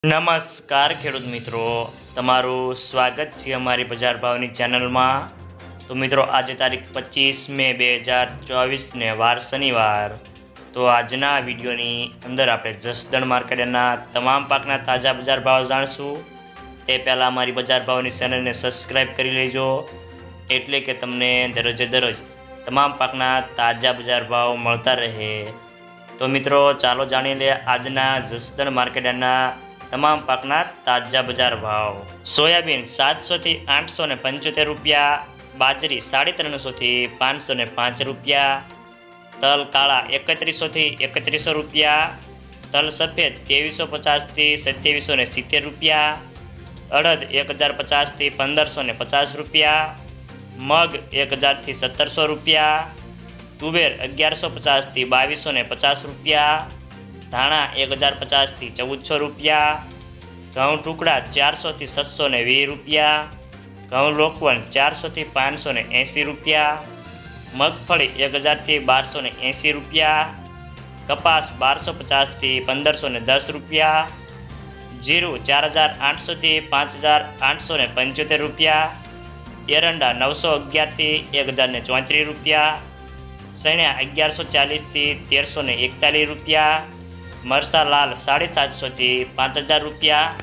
નમસ્કાર ખેડૂત મિત્રો, તમારું સ્વાગત છે અમારી બજાર ભાવની ચેનલમાં। તો મિત્રો, આજે તારીખ 25 મે 2024 ને વાર શનિવાર। તો આજના વિડીયોની અંદર આપણે જસદણ માર્કેટના તમામ પાકના તાજા બજાર ભાવ જાણશું। તે પહેલાં અમારી બજાર ભાવની ચેનલને સબસ્ક્રાઈબ કરી લેજો, એટલે કે તમને દરરોજે દરરોજ તમામ પાકના તાજા બજાર ભાવ મળતા રહે। તો મિત્રો, ચાલો જાણી લે આજના જસદણ માર્કેટના તમામ પાકના તાજા બજાર ભાવ। સોયાબીન 700 થી 875 રૂપિયા, બાજરી 350 થી 505 રૂપિયા, તલ કાળા 3100 થી 3100 રૂપિયા, તલ સફેદ 2350 થી 2770 રૂપિયા, અડદ 1050 થી 1550 રૂપિયા, મગ 1000 થી 1700 રૂપિયા, તુવેર 1150 થી 2250 રૂપિયા, ધાણા 1050 થી 1400 રૂપિયા, ઘઉં ટુકડા 400 થી 620 રૂપિયા, ઘઉં લોકવન 400 થી 580 રૂપિયા, મગફળી 1000 થી 1280 રૂપિયા, કપાસ 1250 થી 1510 રૂપિયા, જીરું 4800 થી 5875 રૂપિયા, એરંડા 911 થી 1034 રૂપિયા, સણ્યા 1140 થી 1341 રૂપિયા, મરસા લાલ 750 થી 5000 રૂપિયા,